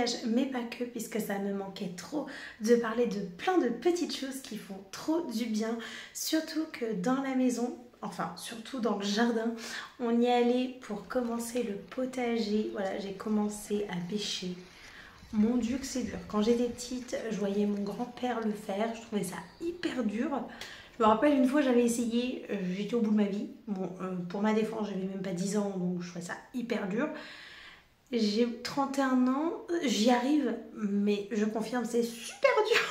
voyage, mais pas que, puisque ça me manquait trop de parler de plein de petites choses qui font trop du bien, surtout que dans la maison, enfin surtout dans le jardin, on y allait pour commencer le potager. Voilà, j'ai commencé à pêcher. Mon Dieu que c'est dur. Quand j'étais petite, je voyais mon grand-père le faire, je trouvais ça hyper dur. Je me rappelle une fois j'avais essayé, j'étais au bout de ma vie. Bon, pour ma défense, j'avais même pas 10 ans, donc je trouvais ça hyper dur. J'ai 31 ans, j'y arrive, mais je confirme, c'est super dur.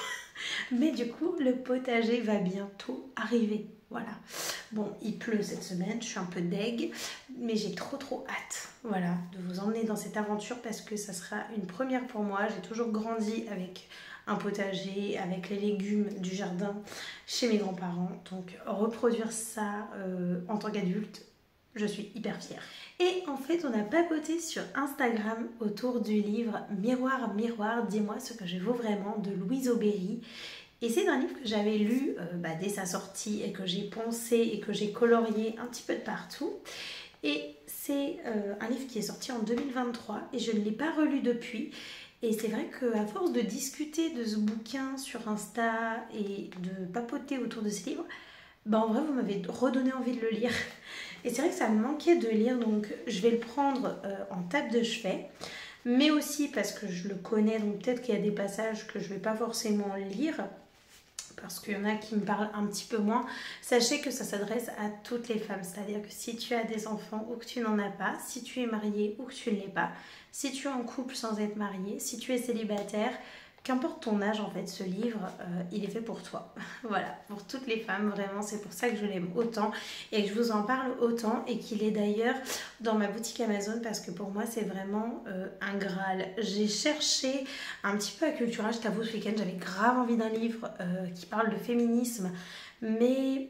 Mais du coup, le potager va bientôt arriver. Voilà. Bon, il pleut cette semaine, je suis un peu deg, mais j'ai trop hâte, voilà, de vous emmener dans cette aventure parce que ça sera une première pour moi. J'ai toujours grandi avec un potager, avec les légumes du jardin chez mes grands-parents. Donc reproduire ça en tant qu'adulte, je suis hyper fière. Et en fait, on a papoté sur Instagram autour du livre Miroir, miroir, dis-moi ce que je vaux vraiment de Louise Aubéry. Et c'est un livre que j'avais lu dès sa sortie et que j'ai poncé et que j'ai colorié un petit peu de partout. Et c'est un livre qui est sorti en 2023 et je ne l'ai pas relu depuis. Et c'est vrai qu'à force de discuter de ce bouquin sur Insta et de papoter autour de ce livre, en vrai, vous m'avez redonné envie de le lire. Et c'est vrai que ça me manquait de lire, donc je vais le prendre en table de chevet. Mais aussi parce que je le connais, donc peut-être qu'il y a des passages que je ne vais pas forcément lire, parce qu'il y en a qui me parlent un petit peu moins. Sachez que ça s'adresse à toutes les femmes, c'est-à-dire que si tu as des enfants ou que tu n'en as pas, si tu es mariée ou que tu ne l'es pas, si tu es en couple sans être mariée, si tu es célibataire, qu'importe ton âge, en fait, ce livre, il est fait pour toi. Voilà, pour toutes les femmes, vraiment, c'est pour ça que je l'aime autant et que je vous en parle autant et qu'il est d'ailleurs dans ma boutique Amazon parce que pour moi, c'est vraiment un Graal. J'ai cherché un petit peu à Cultura, je t'avoue, ce week-end, j'avais grave envie d'un livre qui parle de féminisme, mais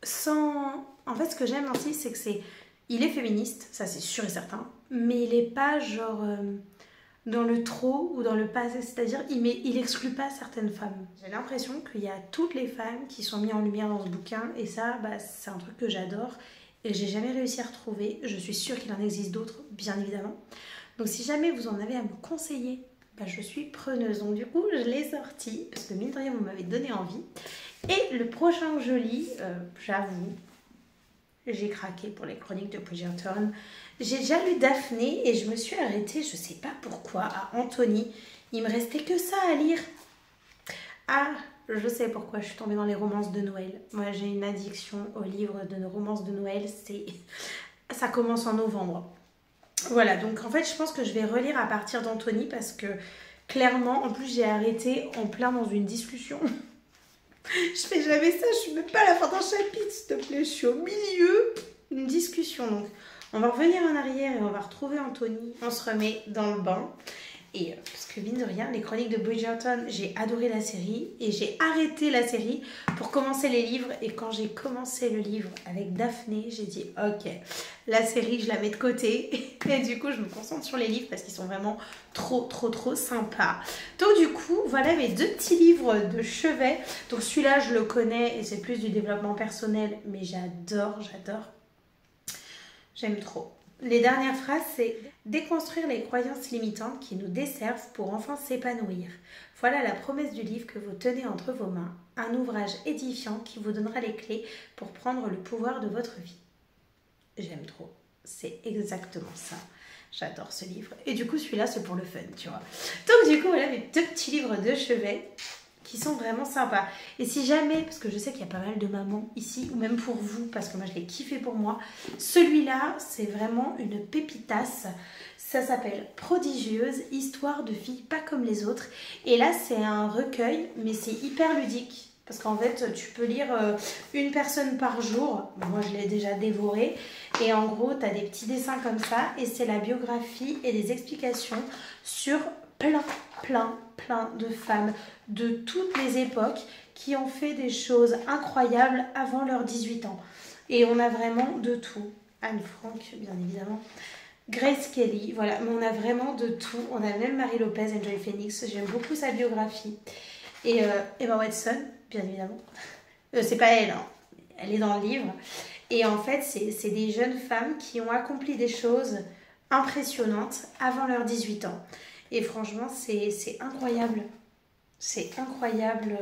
sans... En fait, ce que j'aime aussi, c'est que il est féministe, ça c'est sûr et certain, mais il n'est pas genre... dans le trop ou dans le pas assez, c'est-à-dire il exclut pas certaines femmes. J'ai l'impression qu'il y a toutes les femmes qui sont mises en lumière dans ce bouquin et ça, c'est un truc que j'adore et j'ai jamais réussi à retrouver. Je suis sûre qu'il en existe d'autres, bien évidemment. Donc si jamais vous en avez à me conseiller, je suis preneuse. Donc du coup, je l'ai sorti parce que mine de rien, vous m'avez donné envie. Et le prochain que je lis, j'avoue, j'ai craqué pour les chroniques de Bridgerton. J'ai déjà lu Daphné et je me suis arrêtée, je sais pas pourquoi, à Anthony. Il me restait que ça à lire. Ah, je sais pourquoi je suis tombée dans les romances de Noël. Moi, j'ai une addiction aux livres de romances de Noël. Ça commence en novembre. Voilà, donc en fait, je pense que je vais relire à partir d'Anthony parce que clairement, en plus, j'ai arrêté en plein dans une discussion. Je fais jamais ça, je suis même pas à la fin d'un chapitre, s'il te plaît, je suis au milieu d'une discussion. Donc, on va revenir en arrière et on va retrouver Anthony. On se remet dans le bain. Et parce que mine de rien, les chroniques de Bridgerton, j'ai adoré la série et j'ai arrêté la série pour commencer les livres. Et quand j'ai commencé le livre avec Daphné, j'ai dit ok, la série je la mets de côté et du coup je me concentre sur les livres parce qu'ils sont vraiment trop sympas. Donc du coup, voilà mes deux petits livres de chevet. Donc celui-là je le connais et c'est plus du développement personnel, mais j'adore. J'aime trop. Les dernières phrases, c'est « Déconstruire les croyances limitantes qui nous desservent pour enfin s'épanouir. Voilà la promesse du livre que vous tenez entre vos mains, un ouvrage édifiant qui vous donnera les clés pour prendre le pouvoir de votre vie. » J'aime trop. C'est exactement ça. J'adore ce livre. Et du coup, celui-là, c'est pour le fun, tu vois. Donc du coup, voilà mes deux petits livres de chevet qui sont vraiment sympas. Et si jamais, parce que je sais qu'il y a pas mal de mamans ici, ou même pour vous, parce que moi je l'ai kiffé pour moi, celui-là, c'est vraiment une pépitasse. Ça s'appelle Prodigieuse, histoire de filles pas comme les autres. Et là, c'est un recueil, mais c'est hyper ludique. Parce qu'en fait, tu peux lire une personne par jour. Moi, je l'ai déjà dévoré. Et en gros, tu as des petits dessins comme ça. Et c'est la biographie et des explications sur plein de femmes de toutes les époques qui ont fait des choses incroyables avant leurs 18 ans. Et on a vraiment de tout. Anne Frank, bien évidemment. Grace Kelly, voilà. Mais on a vraiment de tout. On a même Marie Lopez, Enjoy Phoenix. J'aime beaucoup sa biographie. Et Emma Watson, bien évidemment. C'est pas elle, hein. Elle est dans le livre. Et en fait, c'est des jeunes femmes qui ont accompli des choses impressionnantes avant leurs 18 ans. Et franchement, c'est incroyable. C'est incroyable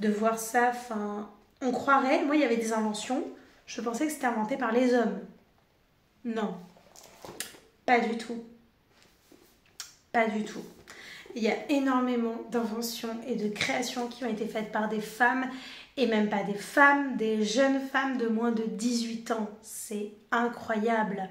de voir ça. Enfin, on croirait, moi il y avait des inventions, je pensais que c'était inventé par les hommes. Non, pas du tout. Pas du tout. Il y a énormément d'inventions et de créations qui ont été faites par des femmes, et même pas des femmes, des jeunes femmes de moins de 18 ans. C'est incroyable,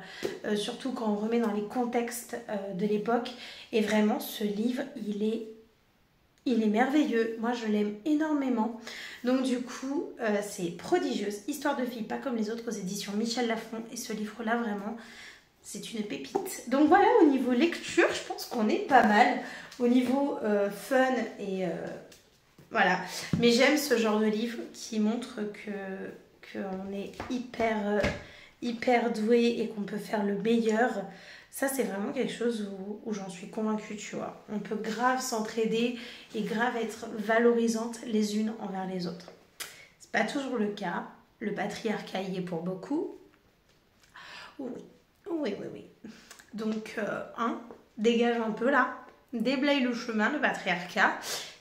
surtout quand on remet dans les contextes de l'époque. Et vraiment, ce livre, il est merveilleux. Moi, je l'aime énormément. Donc du coup, c'est Prodigieuse, histoire de fille, pas comme les autres, aux éditions Michel Lafon. Et ce livre-là, vraiment, c'est une pépite. Donc voilà, au niveau lecture, je pense qu'on est pas mal. Au niveau fun et... voilà. Mais j'aime ce genre de livre qui montre qu'on est hyper doué et qu'on peut faire le meilleur. Ça, c'est vraiment quelque chose où j'en suis convaincue, tu vois. On peut grave s'entraider et grave être valorisantes les unes envers les autres. C'est pas toujours le cas. Le patriarcat y est pour beaucoup. Oui. Donc, dégage un peu là. Déblaye le chemin, le patriarcat.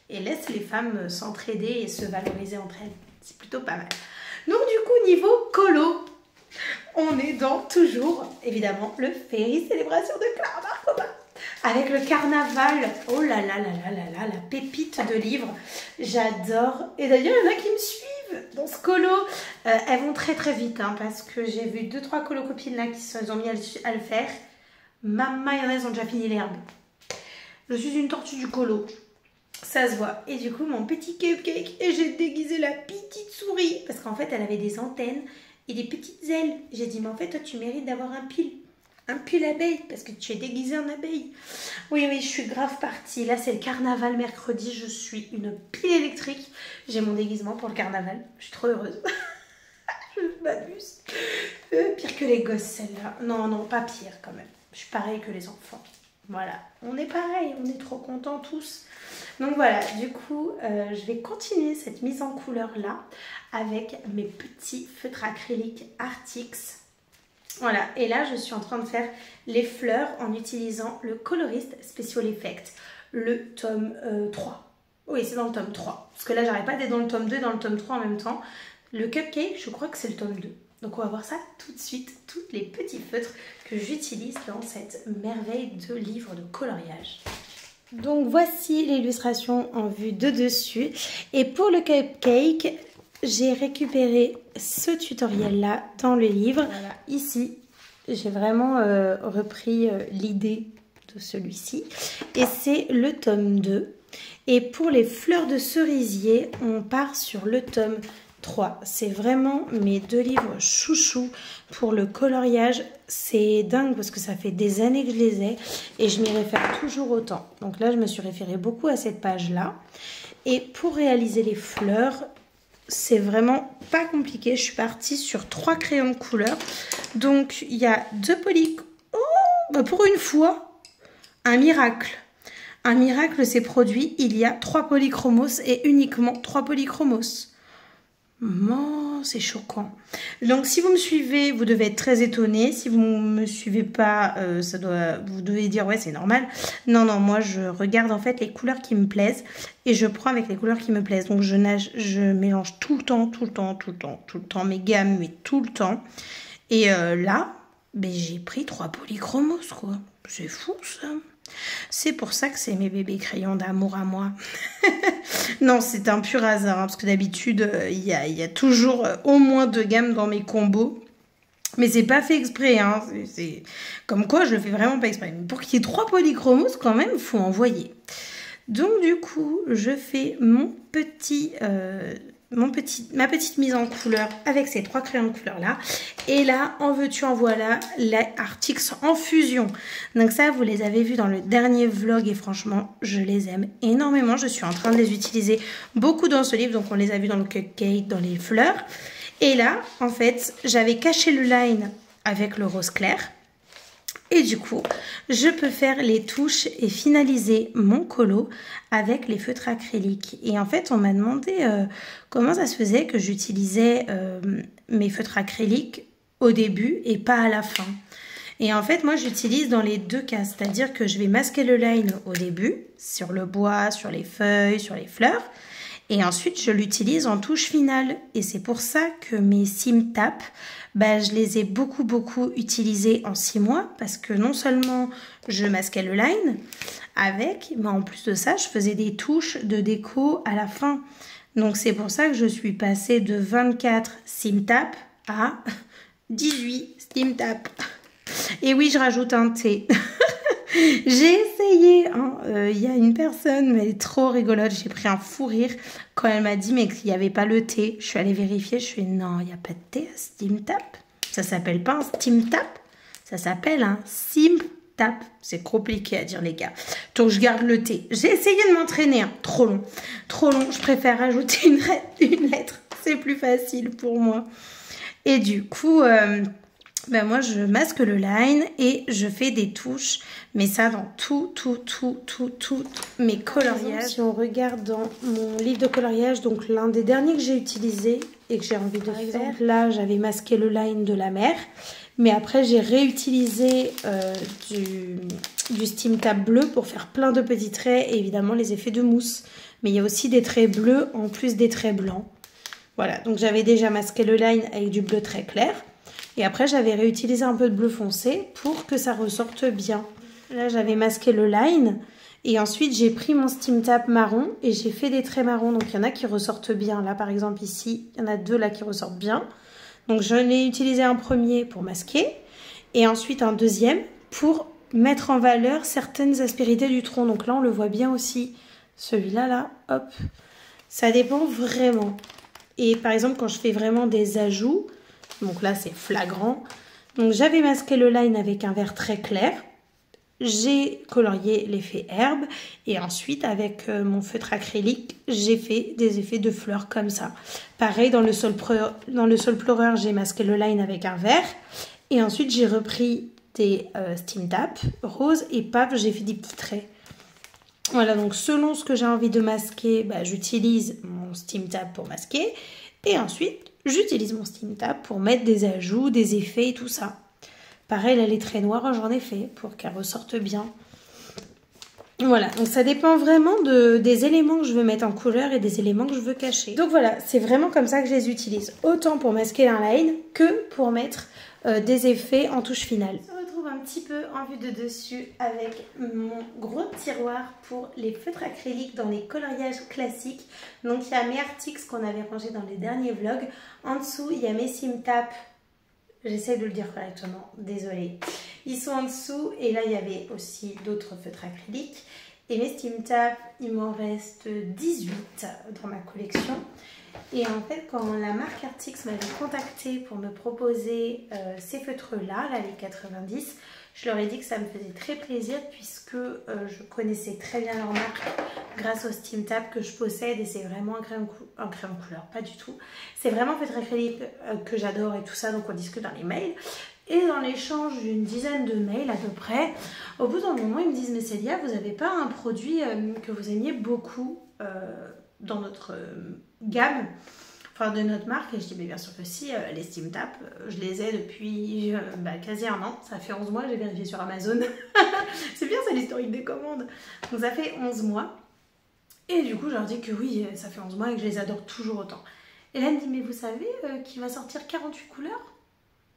Et laisse les femmes s'entraider et se valoriser entre elles. C'est plutôt pas mal. Donc, du coup, niveau colo, on est dans toujours, évidemment, le Féerie Célébration de Clara Marcoba. Avec le carnaval. Oh là là, la pépite de livres. J'adore. Et d'ailleurs, il y en a qui me suivent dans ce colo. Elles vont très vite, hein, parce que j'ai vu 2-3 colocopines là qui se sont mis à le faire. Maman, il y en a, elles ont déjà fini l'herbe. Je suis une tortue du colo. Ça se voit. Et du coup, mon petit cupcake, et j'ai déguisé la petite souris. Parce qu'en fait, elle avait des antennes et des petites ailes. J'ai dit, mais en fait, toi, tu mérites d'avoir un pull abeille, parce que tu es déguisée en abeille. Oui, je suis grave partie. Là, c'est le carnaval mercredi. Je suis une pile électrique. J'ai mon déguisement pour le carnaval. Je suis trop heureuse. Je m'abuse. Pire que les gosses, celle-là. Non, pas pire quand même. Je suis pareille que les enfants. Voilà, on est pareil, on est trop contents tous. Donc voilà, du coup, je vais continuer cette mise en couleur là avec mes petits feutres acryliques Artix. Voilà, et là je suis en train de faire les fleurs en utilisant le coloriste Special Effect, le tome 3. Oui, c'est dans le tome 3, parce que là j'arrête pas d'être dans le tome 2 et dans le tome 3 en même temps. Le cupcake, je crois que c'est le tome 2. Donc on va voir ça tout de suite, tous les petits feutres que j'utilise dans cette merveille de livre de coloriage. Donc voici l'illustration en vue de dessus. Et pour le cupcake, j'ai récupéré ce tutoriel-là dans le livre. Voilà, ici, j'ai vraiment repris l'idée de celui-ci. Et c'est le tome 2. Et pour les fleurs de cerisier, on part sur le tome 3. C'est vraiment mes 2 livres chouchous pour le coloriage. C'est dingue parce que ça fait des années que je les ai et je m'y réfère toujours autant. Donc là, je me suis référée beaucoup à cette page-là. Et pour réaliser les fleurs, c'est vraiment pas compliqué. Je suis partie sur 3 crayons de couleur. Donc, il y a 2 polychromos. Oh, bah pour une fois, un miracle. Un miracle s'est produit. Il y a 3 polychromos et uniquement 3 polychromos. Oh, c'est choquant. Donc si vous me suivez, vous devez être très étonné. Si vous ne me suivez pas, vous devez dire ouais, c'est normal. Non, moi je regarde en fait les couleurs qui me plaisent et je prends avec les couleurs qui me plaisent. Donc je mélange tout le temps mes gammes, mais tout le temps. Et là, j'ai pris 3 polychromos quoi. C'est fou ça. C'est pour ça que c'est mes bébés crayons d'amour à moi. Non, c'est un pur hasard, hein, parce que d'habitude, il y a toujours au moins 2 gammes dans mes combos. Mais c'est pas fait exprès, hein. C'est comme quoi je le fais vraiment pas exprès. Mais pour qu'il y ait 3 polychromos, quand même, il faut envoyer. Donc du coup, je fais ma petite mise en couleur avec ces 3 crayons de couleur là. Et là, en veux-tu en voilà, les Artix en fusion. Donc ça, vous les avez vus dans le dernier vlog et franchement, je les aime énormément. Je suis en train de les utiliser beaucoup dans ce livre. Donc on les a vus dans le cupcake, dans les fleurs. Et là, en fait, j'avais caché le line avec le rose clair. Et du coup, je peux faire les touches et finaliser mon colo avec les feutres acryliques. Et en fait, on m'a demandé comment ça se faisait que j'utilisais mes feutres acryliques au début et pas à la fin. Et en fait, moi, j'utilise dans les deux cas. C'est-à-dire que je vais masquer le line au début, sur le bois, sur les feuilles, sur les fleurs. Et ensuite, je l'utilise en touche finale. Et c'est pour ça que mes Sim Tap, je les ai beaucoup utilisés en 6 mois. Parce que non seulement je masquais le line avec, mais en plus de ça, je faisais des touches de déco à la fin. Donc c'est pour ça que je suis passée de 24 Sim Tap à 18 Sim Tap. Et oui, je rajoute un thé. J'ai essayé, y a une personne, mais elle est trop rigolote, j'ai pris un fou rire quand elle m'a dit mais qu'il n'y avait pas le thé. Je suis allée vérifier, je suis non, il n'y a pas de thé à Steam Tap. Ça s'appelle pas un Steam Tap, ça s'appelle un Sim Tap. C'est compliqué à dire les gars. Donc je garde le thé. J'ai essayé de m'entraîner, trop long. Je préfère ajouter une lettre, c'est plus facile pour moi. Et du coup... moi, je masque le line et je fais des touches, mais ça dans tout mes coloriages. Si on regarde dans mon livre de coloriage, donc l'un des derniers que j'ai utilisé et que j'ai envie de faire, là, j'avais masqué le line de la mer, mais après, j'ai réutilisé du Steam Tap bleu pour faire plein de petits traits et évidemment les effets de mousse. Mais il y a aussi des traits bleus en plus des traits blancs. Voilà, donc j'avais déjà masqué le line avec du bleu très clair. Et après, j'avais réutilisé un peu de bleu foncé pour que ça ressorte bien. Là, j'avais masqué le line. Et ensuite, j'ai pris mon Steam Tap marron et j'ai fait des traits marrons. Donc, il y en a qui ressortent bien. Là, par exemple, ici, il y en a 2 là qui ressortent bien. Donc, j'en ai utilisé un premier pour masquer. Et ensuite, un deuxième pour mettre en valeur certaines aspérités du tronc. Donc là, on le voit bien aussi. Celui-là, là, hop. Ça dépend vraiment. Et par exemple, quand je fais vraiment des ajouts... Donc là, c'est flagrant. Donc j'avais masqué le line avec un vert très clair. J'ai colorié l'effet herbe. Et ensuite, avec mon feutre acrylique, j'ai fait des effets de fleurs comme ça. Pareil, dans le sol pleureur, j'ai masqué le line avec un vert. Et ensuite, j'ai repris des Steam Tap rose. Et paf, j'ai fait des petits traits. Voilà, donc selon ce que j'ai envie de masquer, j'utilise mon Steam Tap pour masquer. Et ensuite, j'utilise mon Steam Tap pour mettre des ajouts, des effets et tout ça. Pareil, là, les traits noirs, j'en ai fait pour qu'elles ressortent bien. Voilà, donc ça dépend vraiment des éléments que je veux mettre en couleur et des éléments que je veux cacher. Donc voilà, c'est vraiment comme ça que je les utilise. Autant pour masquer un line que pour mettre des effets en touche finale. On se retrouve un petit peu en vue de dessus avec mon gros tiroir pour les feutres acryliques dans les coloriages classiques. Donc il y a mes Artix qu'on avait rangés dans les derniers vlogs. En dessous, il y a mes Sim Tap. J'essaie de le dire correctement, désolée. Ils sont en dessous et là il y avait aussi d'autres feutres acryliques. Et mes Steam Tap, il m'en reste 18 dans ma collection. Et en fait, quand la marque Artix m'avait contacté pour me proposer ces feutres-là, là, les 90, je leur ai dit que ça me faisait très plaisir puisque je connaissais très bien leur marque grâce au Steam Tap que je possède et c'est vraiment un crayon couleur, pas du tout. C'est vraiment un feutre acrylique que j'adore et tout ça, donc on discute dans les mails. Et dans l'échange d'une dizaine de mails à peu près, au bout d'un moment, ils me disent « Mais Célia, vous n'avez pas un produit que vous aimiez beaucoup dans notre gamme, enfin de notre marque ?» Et je dis « Mais bien sûr que si, les Steam Tap, je les ai depuis quasi un an, ça fait 11 mois, j'ai vérifié sur Amazon. » C'est bien ça l'historique des commandes. Donc ça fait 11 mois. Et du coup, je leur dis que oui, ça fait 11 mois et que je les adore toujours autant. Et là, elle me dit « Mais vous savez qu'il va sortir 48 couleurs ?»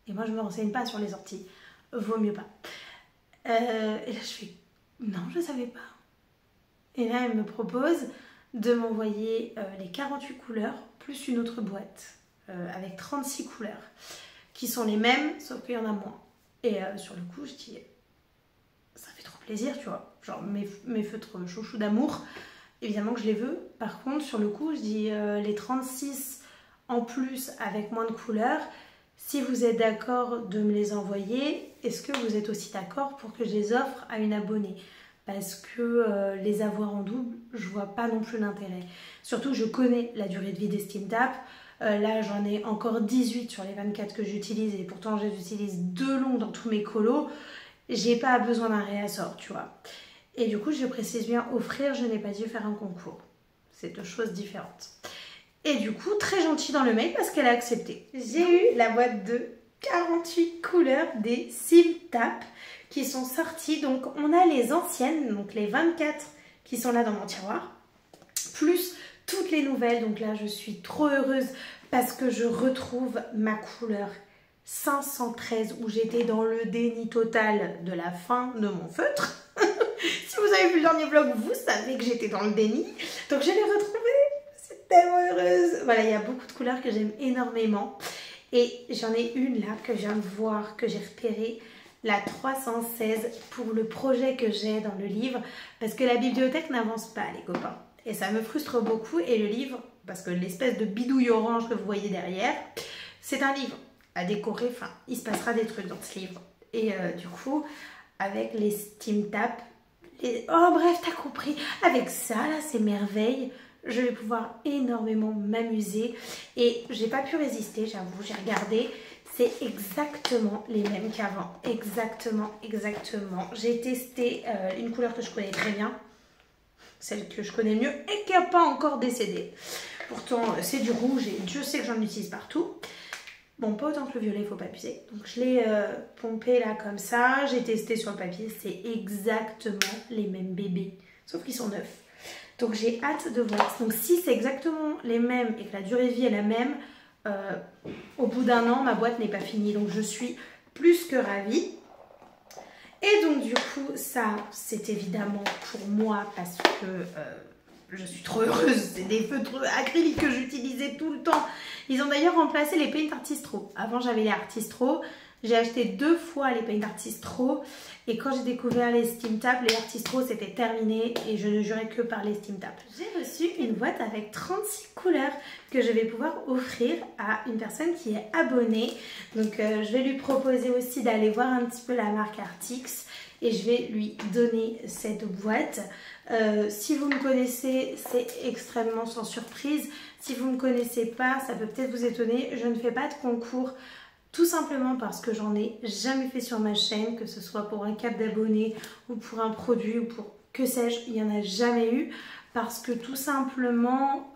Et moi, je ne me renseigne pas sur les sorties. Vaut mieux pas. Et là, je fais « Non, je ne savais pas. » Et là, elle me propose de m'envoyer les 48 couleurs, plus une autre boîte, avec 36 couleurs, qui sont les mêmes, sauf qu'il y en a moins. Et sur le coup, je dis « Ça fait trop plaisir, tu vois. » Genre, mes feutres chouchous d'amour, évidemment que je les veux. Par contre, sur le coup, je dis les 36 en plus, avec moins de couleurs, si vous êtes d'accord de me les envoyer, est-ce que vous êtes aussi d'accord pour que je les offre à une abonnée? Parce que les avoir en double, je vois pas non plus l'intérêt. Surtout, je connais la durée de vie des Steam Tap. Là, j'en ai encore 18 sur les 24 que j'utilise et pourtant, j'utilise 2 longs dans tous mes colos. J'ai pas besoin d'un réassort, tu vois. Et du coup, je précise bien offrir, je n'ai pas dit faire un concours. C'est 2 choses différentes. Et du coup, très gentille dans le mail parce qu'elle a accepté. J'ai eu la boîte de 48 couleurs des Sim Tap qui sont sorties. Donc on a les anciennes, donc les 24 qui sont là dans mon tiroir, plus toutes les nouvelles. Donc là je suis trop heureuse parce que je retrouve ma couleur 513 où j'étais dans le déni total de la fin de mon feutre. Si vous avez vu le dernier vlog, vous savez que j'étais dans le déni. Donc je l'ai retrouvée, c'est tellement heureuse. Voilà, il y a beaucoup de couleurs que j'aime énormément. Et j'en ai une là que je viens de voir, que j'ai repérée, la 316 pour le projet que j'ai dans le livre. Parce que la bibliothèque n'avance pas les copains. Et ça me frustre beaucoup. Et le livre, parce que l'espèce de bidouille orange que vous voyez derrière, c'est un livre à décorer. Enfin, il se passera des trucs dans ce livre. Et du coup, avec les Sim Tap, oh bref, t'as compris. Avec ça, là, c'est merveille. Je vais pouvoir énormément m'amuser. Et j'ai pas pu résister, j'avoue. J'ai regardé. C'est exactement les mêmes qu'avant. Exactement, exactement. J'ai testé une couleur que je connais très bien. Celle que je connais mieux et qui n'a pas encore décédé. Pourtant, c'est du rouge et Dieu sait que j'en utilise partout. Bon, pas autant que le violet, il ne faut pas abuser. Donc, je l'ai pompé là comme ça. J'ai testé sur le papier. C'est exactement les mêmes bébés. Sauf qu'ils sont neufs. Donc, j'ai hâte de voir. Donc, si c'est exactement les mêmes et que la durée de vie est la même, au bout d'un an, ma boîte n'est pas finie. Donc, je suis plus que ravie. Et donc, du coup, ça, c'est évidemment pour moi parce que je suis trop heureuse. C'est des feutres acryliques que j'utilisais tout le temps. Ils ont d'ailleurs remplacé les Paint Artistro. Avant, j'avais les Artistro. J'ai acheté 2 fois les Paint Artistro. Et quand j'ai découvert les Sim Tap, les Artistro, c'était terminé. Et je ne jurais que par les Sim Tap. J'ai reçu une boîte avec 36 couleurs que je vais pouvoir offrir à une personne qui est abonnée. Donc, je vais lui proposer aussi d'aller voir un petit peu la marque Artix. Et je vais lui donner cette boîte. Si vous me connaissez, c'est extrêmement sans surprise. Si vous ne me connaissez pas, ça peut peut-être vous étonner. Je ne fais pas de concours tout simplement parce que j'en ai jamais fait sur ma chaîne, que ce soit pour un cap d'abonnés ou pour un produit ou pour que sais-je, il n'y en a jamais eu. Parce que tout simplement,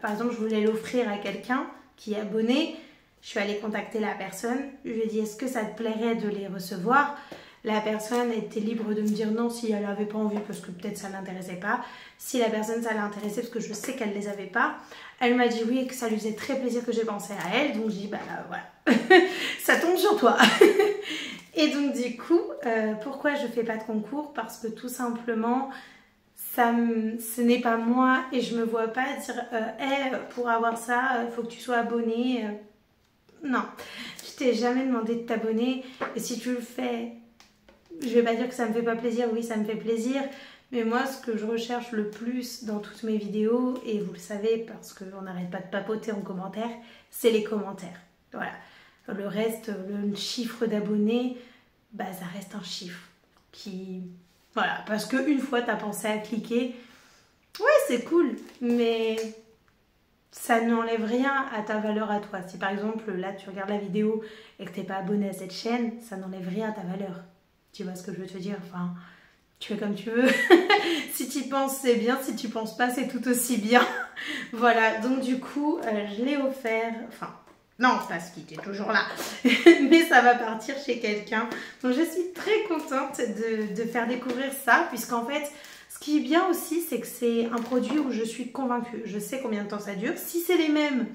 par exemple, je voulais l'offrir à quelqu'un qui est abonné. Je suis allée contacter la personne. Je lui ai dit, est-ce que ça te plairait de les recevoir ? La personne était libre de me dire non si elle n'avait pas envie parce que peut-être ça ne l'intéressait pas. Si la personne ça l'intéressait parce que je sais qu'elle ne les avait pas, elle m'a dit oui et que ça lui faisait très plaisir que j'ai pensé à elle. Donc je dis bah voilà, ça tombe sur toi. Et donc du coup, pourquoi je ne fais pas de concours? Parce que tout simplement, ce n'est pas moi et je ne me vois pas dire hey, pour avoir ça, il faut que tu sois abonné. Non, je t'ai jamais demandé de t'abonner et si tu le fais... Je vais pas dire que ça me fait pas plaisir, oui ça me fait plaisir, mais moi ce que je recherche le plus dans toutes mes vidéos, et vous le savez parce qu'on n'arrête pas de papoter en commentaire, c'est les commentaires. Voilà, le reste, le chiffre d'abonnés, bah ça reste un chiffre qui... Voilà, parce qu'une fois tu as pensé à cliquer, ouais c'est cool, mais ça n'enlève rien à ta valeur à toi. Si par exemple là tu regardes la vidéo et que tu n'es pas abonné à cette chaîne, ça n'enlève rien à ta valeur. Tu vois ce que je veux te dire? Enfin, tu fais comme tu veux. Si tu penses, c'est bien. Si tu penses pas, c'est tout aussi bien. Voilà, donc du coup, je l'ai offert. Enfin, non, parce qu'il était toujours là. Mais ça va partir chez quelqu'un. Donc je suis très contente de faire découvrir ça. Puisqu'en fait, ce qui est bien aussi, c'est que c'est un produit où je suis convaincue. Je sais combien de temps ça dure. Si c'est les mêmes...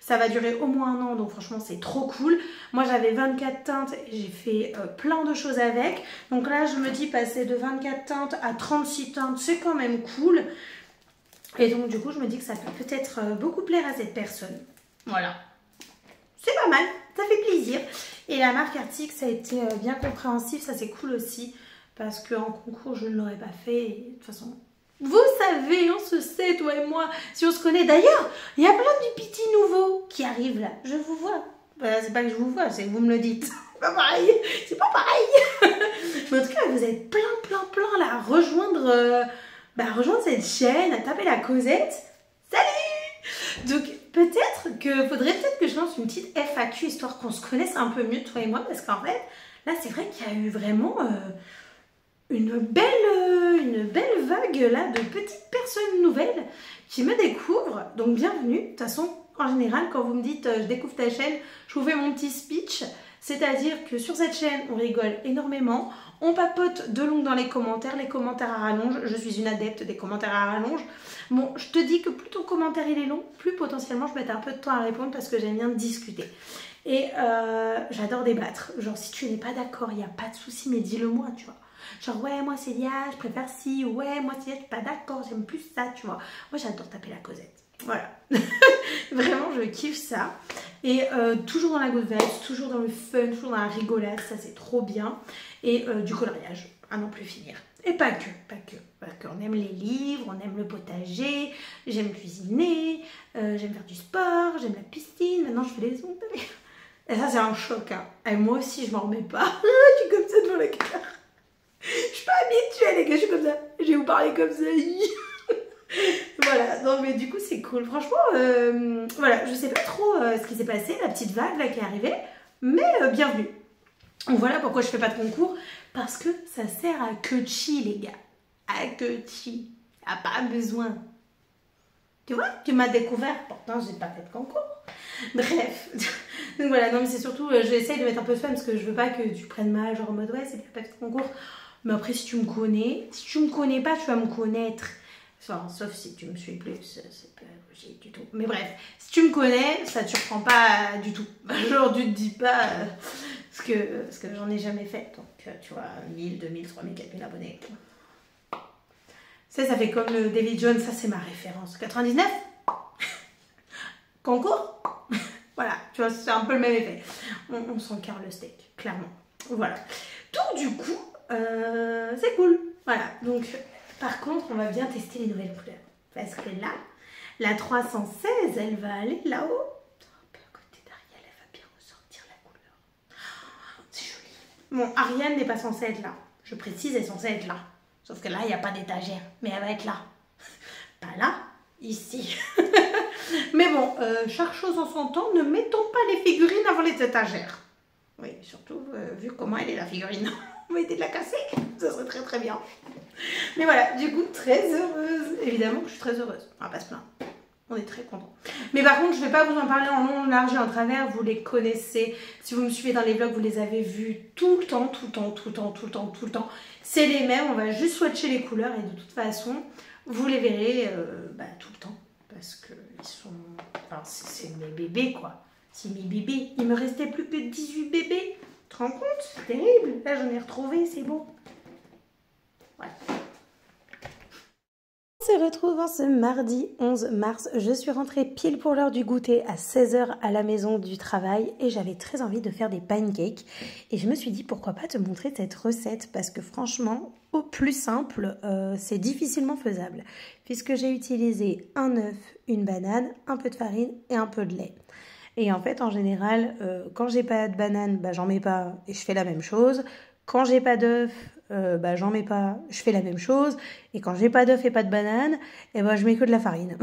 Ça va durer au moins 1 an, donc franchement c'est trop cool. Moi j'avais 24 teintes et j'ai fait plein de choses avec. Donc là je me dis passer de 24 teintes à 36 teintes, c'est quand même cool. Et donc du coup je me dis que ça peut peut-être beaucoup plaire à cette personne. Voilà. C'est pas mal, ça fait plaisir. Et la marque Artix, ça a été bien compréhensif, ça c'est cool aussi. Parce qu'en concours je ne l'aurais pas fait. Et, de toute façon... Vous savez, on se sait, toi et moi, si on se connaît. D'ailleurs, il y a plein de petits nouveaux qui arrivent là. Je vous vois. C'est pas que je vous vois, c'est que vous me le dites. C'est pas pareil. C'est pas pareil. Mais en tout cas, vous êtes plein là à rejoindre, rejoindre cette chaîne, à taper la Cosette. Salut! Donc, peut-être que je lance une petite FAQ histoire qu'on se connaisse un peu mieux, toi et moi. Parce qu'en fait, là, c'est vrai qu'il y a eu vraiment... une belle vague là de petites personnes nouvelles qui me découvrent, donc bienvenue. De toute façon, en général, quand vous me dites je découvre ta chaîne, je vous fais mon petit speech. C'est-à-dire que sur cette chaîne, on rigole énormément, on papote de long dans les commentaires à rallonge. Je suis une adepte des commentaires à rallonge. Bon, je te dis que plus ton commentaire il est long, plus potentiellement je mets un peu de temps à répondre parce que j'aime bien discuter. Et j'adore débattre. Genre, si tu n'es pas d'accord, il n'y a pas de souci, mais dis-le moi, tu vois. Genre, ouais, moi Célia, je préfère ci, ouais, moi Célia, je suis pas d'accord, j'aime plus ça, tu vois. Moi, j'adore taper la causette. Voilà. Vraiment, je kiffe ça. Et toujours dans la good vibes, toujours dans le fun, toujours dans la rigolade, ça c'est trop bien. Et du coloriage, à n'en plus finir. Et pas que. On aime les livres, on aime le potager, j'aime cuisiner, j'aime faire du sport, j'aime la piscine, maintenant je fais les ongles. Et ça c'est un choc, hein. Et moi aussi je m'en remets pas. Je suis comme ça devant la caméra. Je suis pas habituée les gars, je suis comme ça. Je vais vous parler comme ça. Voilà, non mais du coup c'est cool. Franchement, voilà, je sais pas trop ce qui s'est passé, la petite vague là qui est arrivée, mais bienvenue. Donc voilà pourquoi je fais pas de concours, parce que ça sert à que chi les gars. À que chi. Y'a pas besoin. Tu vois, tu m'as découvert, pourtant j'ai pas fait de concours. Bref, donc voilà, non mais c'est surtout, j'essaye de mettre un peu de fun parce que je veux pas que tu prennes mal, genre en mode ouais, c'est pas fait de concours. Mais après, si tu me connais pas, tu vas me connaître. Enfin, sauf si tu me suis plus, c'est pas logique du tout. Mais bref, si tu me connais, ça ne te surprend pas du tout. Genre, tu te dis pas ce que j'en ai jamais fait. Donc, tu vois, 1000, 2000, 3000, 4000 abonnés. Ça fait comme le David Jones, ça c'est ma référence. 99 concours. Voilà, tu vois, c'est un peu le même effet. On s'encarre le steak, clairement. Voilà. Donc, du coup, c'est cool. Voilà, donc... Par contre, on va bien tester les nouvelles couleurs. Parce que là, la 316, elle va aller là-haut. À côté d'Ariel, elle va bien ressortir la couleur. Oh, c'est joli. Bon, Ariel n'est pas censée être là. Je précise, elle est censée être là. Sauf que là, il n'y a pas d'étagère. Mais elle va être là. Pas là, ici. Mais bon, chaque chose en son temps, ne mettons pas les figurines avant les étagères. Oui, surtout, vu comment elle est la figurine. On va essayer de la casser. Ça serait très très bien. Mais voilà, du coup, très heureuse. Évidemment que je suis très heureuse. On va pas se plaindre. On est très contents. Mais par contre, je ne vais pas vous en parler en long, en large et en travers. Vous les connaissez. Si vous me suivez dans les vlogs, vous les avez vus tout le temps. C'est les mêmes. On va juste swatcher les couleurs. Et de toute façon, vous les verrez tout le temps. Parce que ils sont... Enfin, c'est mes bébés, quoi. C'est mes bébés. Il me restait plus que 18 bébés. Tu te rends compte? C'est terrible. Là, j'en ai retrouvé. C'est beau. Voilà. On se retrouve en ce mardi 11 mars. Je suis rentrée pile pour l'heure du goûter à 16 h à la maison du travail et j'avais très envie de faire des pancakes. Et je me suis dit pourquoi pas te montrer cette recette parce que franchement, au plus simple, c'est difficilement faisable. Puisque j'ai utilisé un œuf, une banane, un peu de farine et un peu de lait. Et en fait, en général, quand j'ai pas de banane, j'en mets pas et je fais la même chose. Quand j'ai pas d'œuf, j'en mets pas, je fais la même chose. Et quand j'ai pas d'œuf et pas de banane, je mets que de la farine.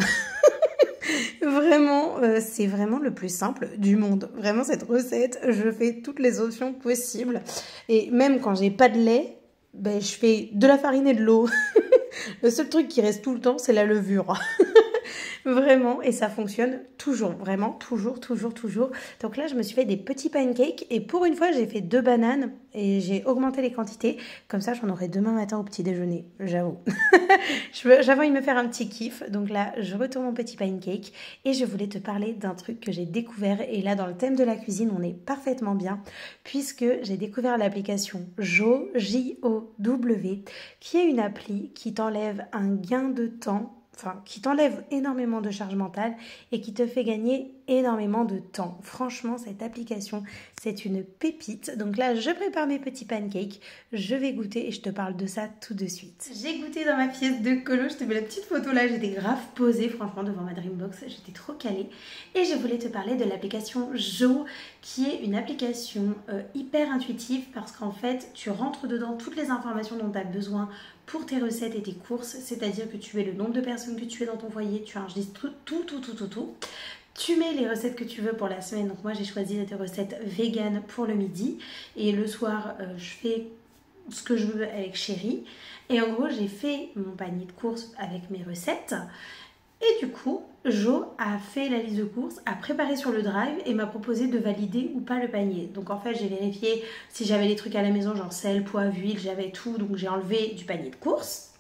Vraiment, c'est vraiment le plus simple du monde. Vraiment, cette recette, je fais toutes les options possibles. Et même quand j'ai pas de lait, je fais de la farine et de l'eau. Le seul truc qui reste tout le temps, c'est la levure. Vraiment, et ça fonctionne toujours, vraiment, toujours. Donc là, je me suis fait des petits pancakes et pour une fois, j'ai fait 2 bananes et j'ai augmenté les quantités. Comme ça, j'en aurai demain matin au petit déjeuner, j'avoue. J'avais envie de me faire un petit kiff. Donc là, je retourne mon petit pancake et je voulais te parler d'un truc que j'ai découvert. Et là, dans le thème de la cuisine, on est parfaitement bien puisque j'ai découvert l'application JOW, J-O-W, qui est une appli qui t'enlève un gain de temps. Enfin, qui t'enlève énormément de charge mentale et qui te fait gagner énormément de temps. Franchement, cette application, c'est une pépite. Donc là, je prépare mes petits pancakes, je vais goûter et je te parle de ça tout de suite. J'ai goûté dans ma pièce de colo, je te mets la petite photo là, j'étais grave posée franchement devant ma Dreambox, j'étais trop calée. Et je voulais te parler de l'application JOW, qui est une application hyper intuitive parce qu'en fait, tu rentres dedans toutes les informations dont tu as besoin pour tes recettes et tes courses, c'est-à-dire que tu mets le nombre de personnes que tu es dans ton foyer, tu enregistres tout. Tu mets les recettes que tu veux pour la semaine. Donc moi, j'ai choisi des recettes vegan pour le midi. Et le soir, je fais ce que je veux avec Chéri. Et en gros, j'ai fait mon panier de courses avec mes recettes. Et du coup, Jo a fait la liste de courses, a préparé sur le drive et m'a proposé de valider ou pas le panier. Donc en fait, j'ai vérifié si j'avais les trucs à la maison, genre sel, poivre, huile, j'avais tout. Donc j'ai enlevé du panier de courses.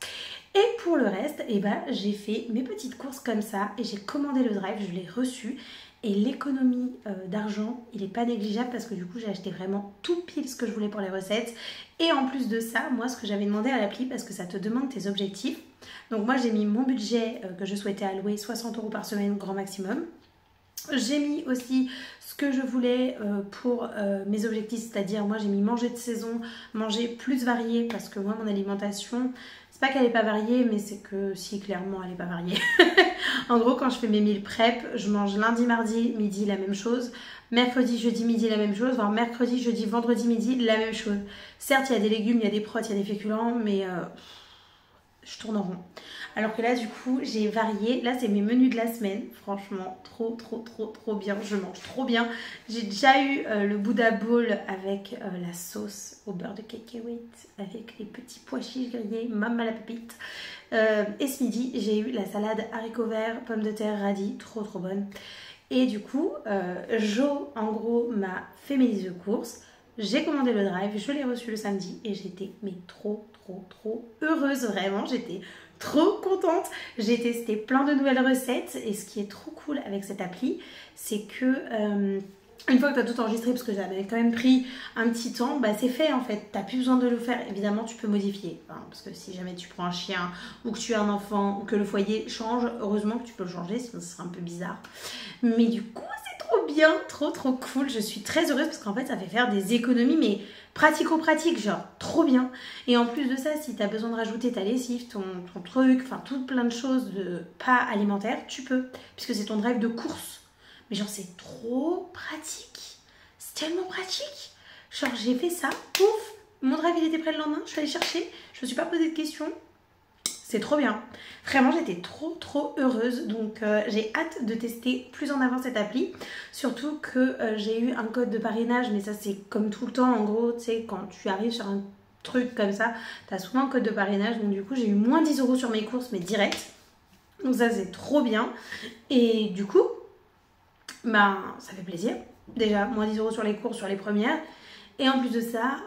Et pour le reste, j'ai fait mes petites courses comme ça et j'ai commandé le drive, je l'ai reçu. Et l'économie d'argent, il n'est pas négligeable parce que du coup, j'ai acheté vraiment tout pile ce que je voulais pour les recettes. Et en plus de ça, moi, ce que j'avais demandé à l'appli, parce que ça te demande tes objectifs. Donc moi, j'ai mis mon budget que je souhaitais allouer, 60 € par semaine, grand maximum. J'ai mis aussi ce que je voulais pour mes objectifs, c'est-à-dire moi j'ai mis manger de saison, manger plus varié parce que moi mon alimentation, c'est pas qu'elle n'est pas variée mais c'est que si clairement elle n'est pas variée. En gros quand je fais mes meal prep, je mange lundi, mardi, midi la même chose, mercredi, jeudi, midi la même chose, voire mercredi, jeudi, vendredi, midi la même chose. Certes il y a des légumes, il y a des protes, il y a des féculents mais je tourne en rond. Alors que là du coup j'ai varié, là c'est mes menus de la semaine, franchement trop bien, je mange trop bien. J'ai déjà eu le Buddha Bowl avec la sauce au beurre de cacahuète, avec les petits pois chiches grillés, maman la pépite. Et ce midi j'ai eu la salade haricots verts, pommes de terre, radis, trop bonne. Et du coup Jo en gros m'a fait mes listes de courses. J'ai commandé le drive, je l'ai reçu le samedi et j'étais mais trop heureuse, vraiment, j'étais trop contente. J'ai testé plein de nouvelles recettes et ce qui est trop cool avec cette appli, c'est que une fois que tu as tout enregistré, parce que j'avais quand même pris un petit temps, c'est fait en fait, tu n'as plus besoin de le faire. Évidemment, tu peux modifier, parce que si jamais tu prends un chien ou que tu as un enfant ou que le foyer change, heureusement que tu peux le changer, sinon ce serait un peu bizarre. Mais du coup, trop bien, trop cool. Je suis très heureuse parce qu'en fait ça fait faire des économies mais pratico-pratiques, genre trop bien. Et en plus de ça, si tu as besoin de rajouter ta lessive, ton truc, enfin tout plein de choses de pas alimentaires, tu peux, puisque c'est ton drive de course. Mais genre c'est trop pratique, c'est tellement pratique. Genre j'ai fait ça, pouf, mon drive il était prêt le lendemain, je suis allée chercher, je me suis pas posé de questions. C'est trop bien. Vraiment, j'étais trop heureuse. Donc, j'ai hâte de tester plus en avant cette appli. Surtout que j'ai eu un code de parrainage. Mais ça, c'est comme tout le temps. En gros, tu sais, quand tu arrives sur un truc comme ça, tu as souvent un code de parrainage. Donc, du coup, j'ai eu moins 10 € sur mes courses, mais direct. Donc, ça, c'est trop bien. Et du coup, ça fait plaisir. Déjà, moins 10 € sur les courses, sur les premières. Et en plus de ça,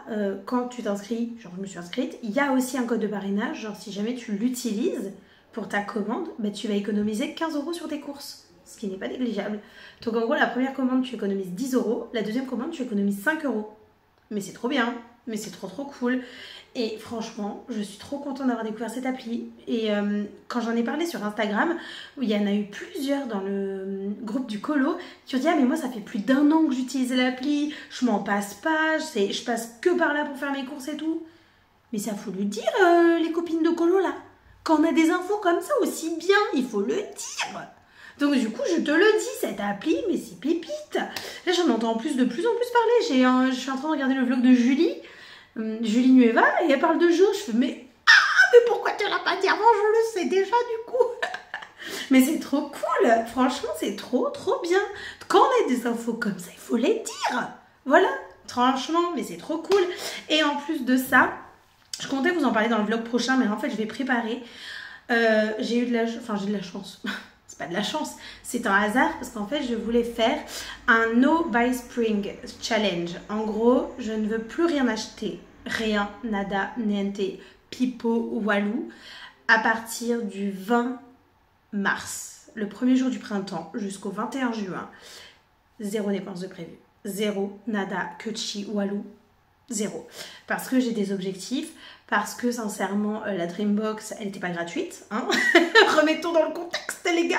quand tu t'inscris, genre je me suis inscrite, il y a aussi un code de parrainage. Genre si jamais tu l'utilises pour ta commande, tu vas économiser 15 € sur tes courses. Ce qui n'est pas négligeable. Donc en gros, la première commande, tu économises 10 €. La deuxième commande, tu économises 5 €. Mais c'est trop bien. Mais c'est trop cool. Et franchement, je suis trop contente d'avoir découvert cette appli. Et quand j'en ai parlé sur Instagram, il y en a eu plusieurs dans le groupe du colo qui ont dit « Ah mais moi ça fait plus d'1 an que j'utilise l'appli, je m'en passe pas, je passe que par là pour faire mes courses et tout. » Mais ça faut le dire les copines de colo là. Quand on a des infos comme ça aussi bien, il faut le dire. Donc du coup, je te le dis, cette appli, mais c'est pépite. Là, j'en entends de plus en plus parler. Je suis en train de regarder le vlog de Julie Nueva, et elle parle de Jo. Je fais, mais pourquoi tu l'as pas dit avant? Je le sais déjà du coup. Mais c'est trop cool. Franchement, c'est trop bien. Quand on a des infos comme ça, il faut les dire. Voilà, franchement, mais c'est trop cool. Et en plus de ça, je comptais vous en parler dans le vlog prochain, mais en fait, je vais préparer. J'ai de la chance. C'est pas de la chance, c'est un hasard parce qu'en fait je voulais faire un No Buy Spring Challenge. En gros, je ne veux plus rien acheter, rien, nada, niente, pipo, walou, à partir du 20 mars, le premier jour du printemps, jusqu'au 21 juin. Zéro dépense de prévu, zéro, nada, que chi, walou. Zéro. Parce que j'ai des objectifs, parce que sincèrement, la Dreambox, elle n'était pas gratuite. Hein. Remettons dans le contexte, les gars.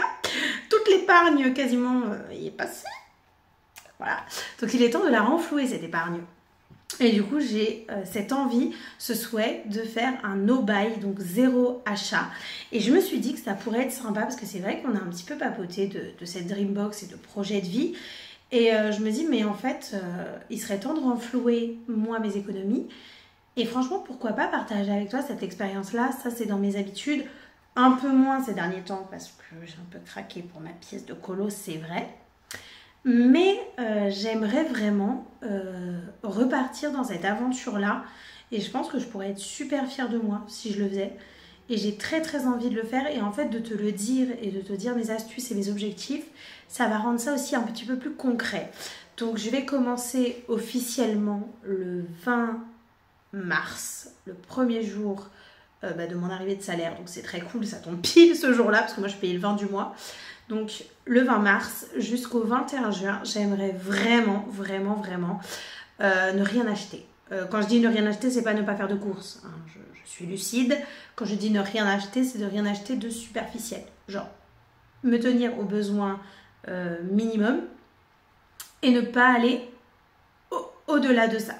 Toute l'épargne, quasiment, y est passée. Voilà. Donc, il est temps de la renflouer, cette épargne. Et du coup, j'ai cette envie, ce souhait de faire un no-buy, donc zéro achat. Et je me suis dit que ça pourrait être sympa, parce que c'est vrai qu'on a un petit peu papoté de cette Dreambox et de projet de vie. Et je me dis, mais en fait, il serait temps de renflouer, moi, mes économies. Et franchement, pourquoi pas partager avec toi cette expérience-là? Ça, c'est dans mes habitudes. Un peu moins ces derniers temps, parce que j'ai un peu craqué pour ma pièce de colo, c'est vrai. Mais j'aimerais vraiment repartir dans cette aventure-là. Et je pense que je pourrais être super fière de moi si je le faisais. et j'ai très très envie de le faire. Et en fait, de te le dire et de te dire mes astuces et mes objectifs, ça va rendre ça aussi un petit peu plus concret. Donc je vais commencer officiellement le 20 mars, le premier jour de mon arrivée de salaire. Donc c'est très cool, ça tombe pile ce jour-là, parce que moi je paye le 20 du mois. Donc le 20 mars jusqu'au 21 juin, j'aimerais vraiment, vraiment, vraiment ne rien acheter. Quand je dis ne rien acheter, c'est pas ne pas faire de courses, hein. Je suis lucide. Quand je dis ne rien acheter, c'est de rien acheter de superficiel. Genre, me tenir aux besoins minimum et ne pas aller au-delà de ça.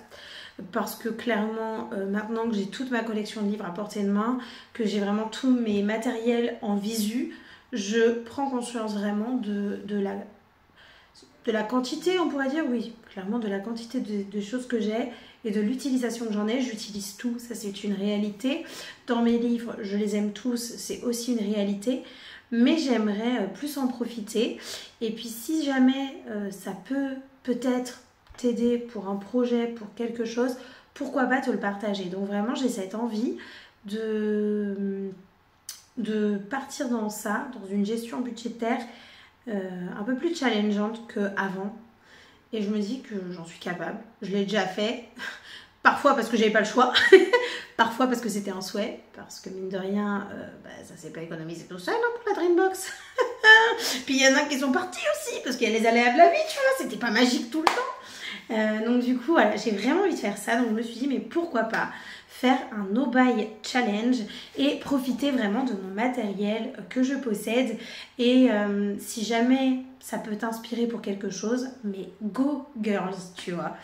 Parce que clairement, maintenant que j'ai toute ma collection de livres à portée de main, que j'ai vraiment tous mes matériels en visu, je prends conscience vraiment de la quantité, on pourrait dire, oui, clairement de la quantité de choses que j'ai et de l'utilisation que j'en ai. J'utilise tout, ça c'est une réalité. Dans mes livres, je les aime tous, c'est aussi une réalité. Mais j'aimerais plus en profiter. Et puis si jamais ça peut peut-être t'aider pour un projet, pour quelque chose, pourquoi pas te le partager. Donc vraiment, j'ai cette envie de partir dans ça, dans une gestion budgétaire un peu plus challengeante qu'avant. Et je me dis que j'en suis capable. Je l'ai déjà fait. Parfois parce que j'avais pas le choix. Parfois parce que c'était un souhait. Parce que mine de rien, ça s'est pas économisé tout seul hein, pour la Dreambox. Puis il y en a qui sont partis aussi. Parce qu'il y a les aléas de la vie, tu vois. C'était pas magique tout le temps. Donc du coup, voilà, j'ai vraiment envie de faire ça. Donc je me suis dit, mais pourquoi pas faire un no-buy challenge et profiter vraiment de mon matériel que je possède. Et si jamais ça peut t'inspirer pour quelque chose, mais go girls, tu vois.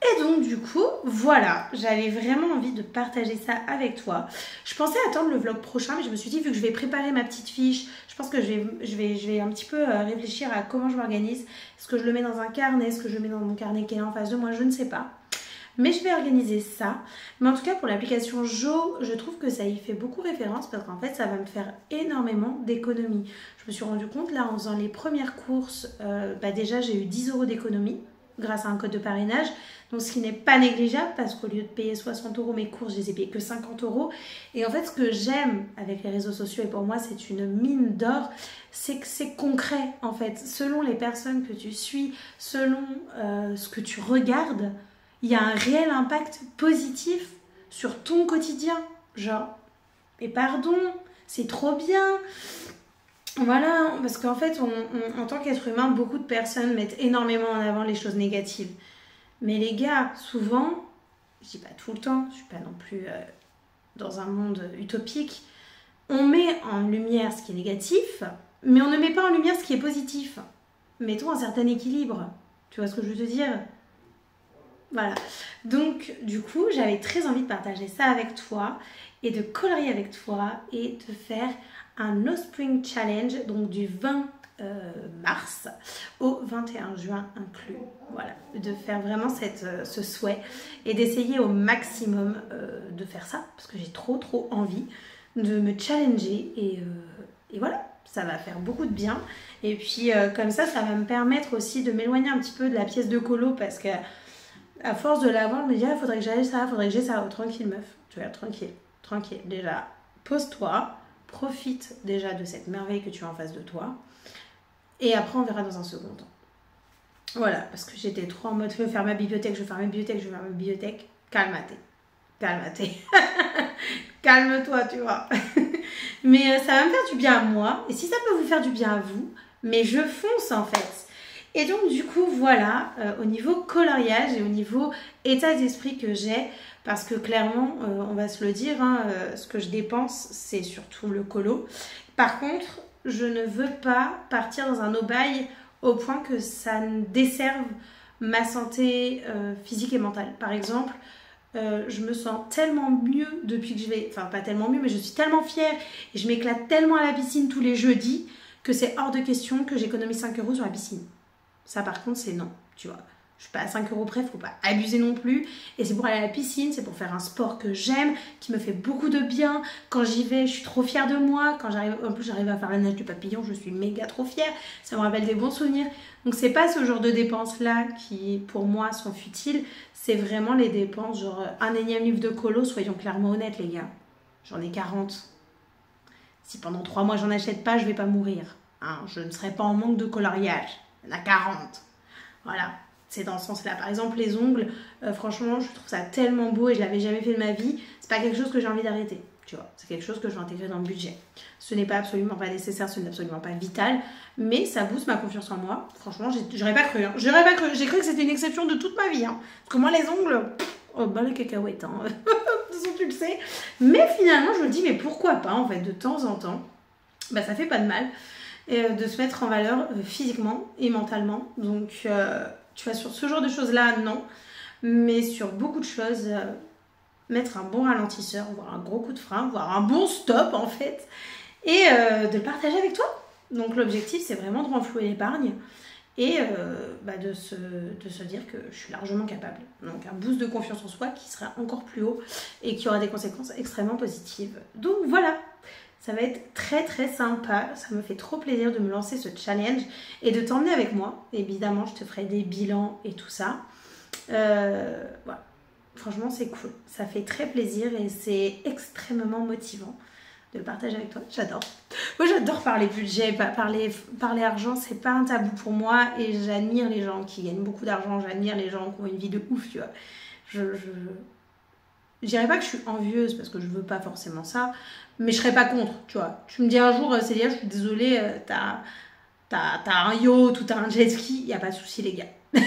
Et donc du coup, voilà, j'avais vraiment envie de partager ça avec toi. Je pensais attendre le vlog prochain, mais je me suis dit, vu que je vais préparer ma petite fiche, je pense que je vais un petit peu réfléchir à comment je m'organise. Est-ce que je le mets dans un carnet? Est-ce que je le mets dans mon carnet qui est en face de moi? Je ne sais pas. Mais je vais organiser ça. Mais en tout cas, pour l'application Jo, je trouve que ça y fait beaucoup référence parce qu'en fait, ça va me faire énormément d'économies. Je me suis rendu compte, là, en faisant les premières courses, déjà, j'ai eu 10 € d'économie grâce à un code de parrainage. Donc, ce qui n'est pas négligeable parce qu'au lieu de payer 60 € mes courses, je les ai payées que 50 €. Et en fait, ce que j'aime avec les réseaux sociaux, et pour moi, c'est une mine d'or, c'est que c'est concret, en fait. Selon les personnes que tu suis, selon ce que tu regardes, il y a un réel impact positif sur ton quotidien. Genre, mais pardon, c'est trop bien. Voilà, parce qu'en fait, en tant qu'être humain, beaucoup de personnes mettent énormément en avant les choses négatives. Mais les gars, souvent, je dis pas tout le temps, je suis pas non plus dans un monde utopique, on met en lumière ce qui est négatif, mais on ne met pas en lumière ce qui est positif. Mettons un certain équilibre. Tu vois ce que je veux te dire ? Voilà, donc du coup j'avais très envie de partager ça avec toi et de colorier avec toi et de faire un No Spring Challenge, donc du 20 mars au 21 juin inclus. Voilà, de faire vraiment ce souhait et d'essayer au maximum de faire ça parce que j'ai trop envie de me challenger et voilà, ça va faire beaucoup de bien. Et puis comme ça va me permettre aussi de m'éloigner un petit peu de la pièce de colo parce que à force de l'avant, je me dis, faudrait que j'aille ça, faudrait que j'ai ça. Oh, tranquille meuf, tu vois, tranquille. Déjà, pose-toi, profite déjà de cette merveille que tu as en face de toi. Et après, on verra dans un second temps. Voilà, parce que j'étais trop en mode, je veux faire ma bibliothèque. Calme-toi, calme-toi, tu vois. Mais ça va me faire du bien à moi. Et si ça peut vous faire du bien à vous, mais je fonce en fait. Et donc du coup voilà, au niveau coloriage et au niveau état d'esprit que j'ai, parce que clairement on va se le dire, ce que je dépense c'est surtout le colo. Par contre je ne veux pas partir dans un no-buy au point que ça ne desserve ma santé physique et mentale. Par exemple, je me sens tellement mieux depuis que je vais, enfin pas tellement mieux mais je suis tellement fière et je m'éclate tellement à la piscine tous les jeudis que c'est hors de question que j'économise 5 € sur la piscine. Ça par contre c'est non, tu vois. Je suis pas à 5 € près, faut pas abuser non plus. Et c'est pour aller à la piscine, c'est pour faire un sport que j'aime, qui me fait beaucoup de bien. Quand j'y vais, je suis trop fière de moi. Quand j'arrive, en plus j'arrive à faire la nage du papillon, je suis méga trop fière. Ça me rappelle des bons souvenirs. Donc c'est pas ce genre de dépenses là qui pour moi sont futiles. C'est vraiment les dépenses, genre un énième livre de colo, soyons clairement honnêtes les gars. J'en ai 40. Si pendant 3 mois j'en achète pas, je vais pas mourir. Hein, je ne serai pas en manque de coloriage. Il y en a 40. Voilà, c'est dans ce sens-là. Par exemple, les ongles, franchement, je trouve ça tellement beau et je l'avais jamais fait de ma vie. C'est pas quelque chose que j'ai envie d'arrêter. Tu vois, c'est quelque chose que je vais intégrer dans le budget. Ce n'est pas absolument pas nécessaire, ce n'est absolument pas vital, mais ça booste ma confiance en moi. Franchement, j'aurais pas cru. Hein. J'aurais pas cru. J'ai cru que c'était une exception de toute ma vie. Hein. Parce que moi, les ongles, oh bah la cacahuète, hein. De toute façon, tu le sais. Mais finalement, je me dis, mais pourquoi pas, en fait, de temps en temps, bah ça fait pas de mal de se mettre en valeur physiquement et mentalement. Donc, tu vois, sur ce genre de choses-là, non. Mais sur beaucoup de choses... mettre un bon ralentisseur, voire un gros coup de frein, voire un bon stop en fait, et de le partager avec toi. Donc l'objectif c'est vraiment de renflouer l'épargne et de se dire que je suis largement capable. Donc un boost de confiance en soi qui sera encore plus haut et qui aura des conséquences extrêmement positives. Donc voilà, ça va être très très sympa, ça me fait trop plaisir de me lancer ce challenge et de t'emmener avec moi. Évidemment je te ferai des bilans et tout ça. Voilà. Franchement, c'est cool. Ça fait très plaisir et c'est extrêmement motivant de le partager avec toi. J'adore. Moi, j'adore parler budget, parler argent. C'est pas un tabou pour moi et j'admire les gens qui gagnent beaucoup d'argent. J'admire les gens qui ont une vie de ouf, tu vois. Je dirais pas que je suis envieuse parce que je veux pas forcément ça, mais je serais pas contre, tu vois. Tu me dis un jour, Célia, je suis désolée, t'as un yacht ou t'as un jet ski, y a pas de souci, les gars. Y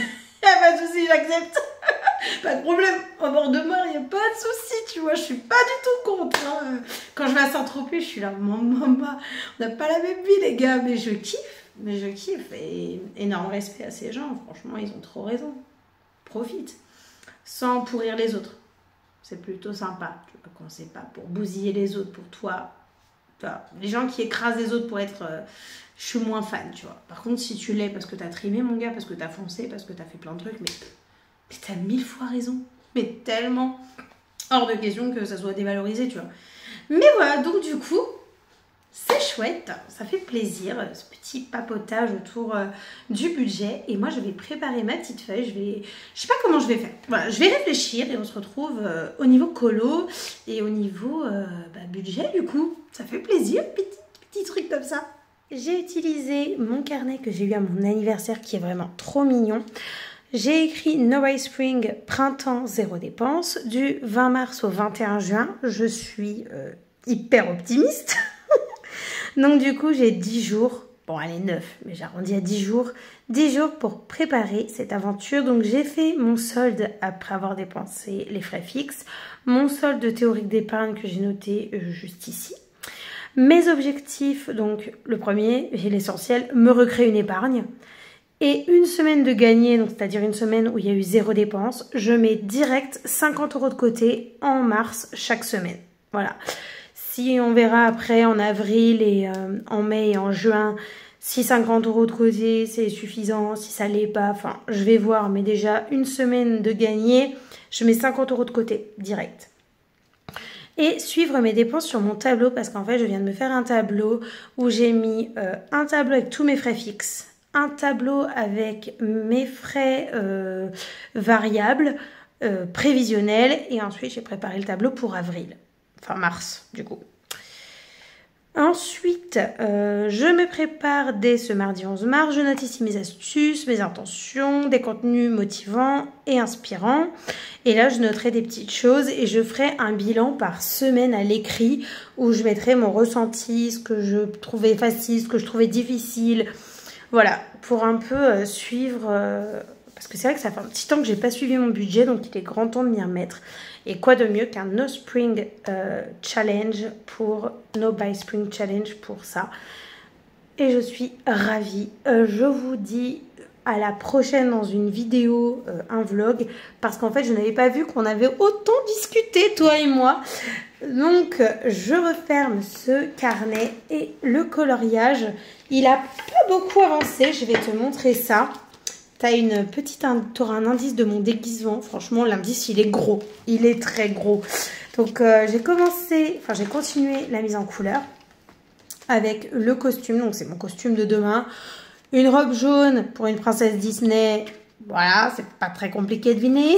a pas de souci, j'accepte. Pas de problème, au bord de mer, il n'y a pas de souci, tu vois, je suis pas du tout contre. Hein. Quand je vais à Saint-Tropez, je suis là, maman, on n'a pas la même vie, les gars, mais je kiffe. Et énorme respect à ces gens, franchement, ils ont trop raison. Profite, sans pourrir les autres. C'est plutôt sympa, tu vois, quand c'est pas pour bousiller les autres, pour toi. Les gens qui écrasent les autres pour être... je suis moins fan, tu vois. Par contre, si tu l'es parce que t'as trimé, mon gars, parce que t'as foncé, parce que t'as fait plein de trucs, mais t'as 1000 fois raison. Mais tellement hors de question que ça soit dévalorisé, tu vois. Mais voilà, donc du coup, c'est chouette. Ça fait plaisir, ce petit papotage autour du budget. Et moi, je vais préparer ma petite feuille. Je sais pas comment je vais faire. Voilà, je vais réfléchir et on se retrouve au niveau colo et au niveau budget, du coup. Ça fait plaisir, petit truc comme ça. J'ai utilisé mon carnet que j'ai eu à mon anniversaire qui est vraiment trop mignon. J'ai écrit No Buy Spring, printemps, zéro dépense, du 20 mars au 21 juin. Je suis hyper optimiste. Donc du coup, j'ai 10 jours, bon allez 9, mais j'arrondis à 10 jours. 10 jours pour préparer cette aventure. Donc j'ai fait mon solde après avoir dépensé les frais fixes. Mon solde théorique d'épargne que j'ai noté juste ici. Mes objectifs, donc le premier, et l'essentiel, me recréer une épargne. Et une semaine de gagné, donc c'est-à-dire une semaine où il y a eu zéro dépense, je mets direct 50 € de côté en mars chaque semaine. Voilà. Si on verra après en avril et en mai et en juin, si 50 € de côté c'est suffisant, si ça l'est pas, enfin je vais voir. Mais déjà une semaine de gagné, je mets 50 € de côté direct. Et suivre mes dépenses sur mon tableau parce qu'en fait je viens de me faire un tableau où j'ai mis un tableau avec tous mes frais fixes. Un tableau avec mes frais variables, prévisionnels. Et ensuite, j'ai préparé le tableau pour avril. Enfin, mars, du coup. Ensuite, je me prépare dès ce mardi 11 mars. Je note ici mes astuces, mes intentions, des contenus motivants et inspirants. Et là, je noterai des petites choses et je ferai un bilan par semaine à l'écrit où je mettrai mon ressenti, ce que je trouvais facile, ce que je trouvais difficile. Voilà, pour un peu suivre, parce que c'est vrai que ça fait un petit temps que j'ai pas suivi mon budget, donc il est grand temps de m'y remettre. Et quoi de mieux qu'un No Spring Challenge No Buy Spring Challenge pour ça. Et je suis ravie. Je vous dis à la prochaine dans une vidéo, un vlog, parce qu'en fait je n'avais pas vu qu'on avait autant discuté, toi et moi. Donc je referme ce carnet et le coloriage, il a pas beaucoup avancé, je vais te montrer ça. T'auras un indice de mon déguisement, franchement l'indice il est gros, il est très gros. Donc j'ai continué la mise en couleur avec le costume, donc c'est mon costume de demain. Une robe jaune pour une princesse Disney, voilà, c'est pas très compliqué de deviner.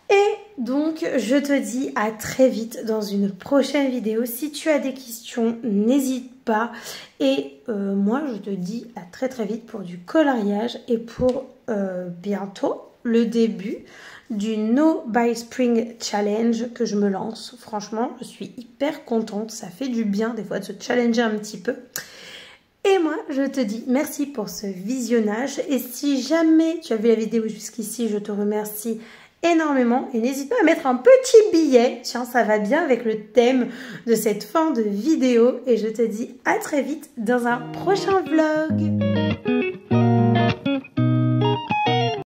Et Donc, je te dis à très vite dans une prochaine vidéo. Si tu as des questions, n'hésite pas. Et moi, je te dis à très très vite pour du coloriage et pour bientôt le début du No by Spring Challenge que je me lance. Franchement, je suis hyper contente. Ça fait du bien des fois de se challenger un petit peu. Et moi, je te dis merci pour ce visionnage. Et si jamais tu as vu la vidéo jusqu'ici, je te remercie énormément. Et n'hésite pas à mettre un petit billet. Tiens, ça va bien avec le thème de cette fin de vidéo. Et je te dis à très vite dans un prochain vlog.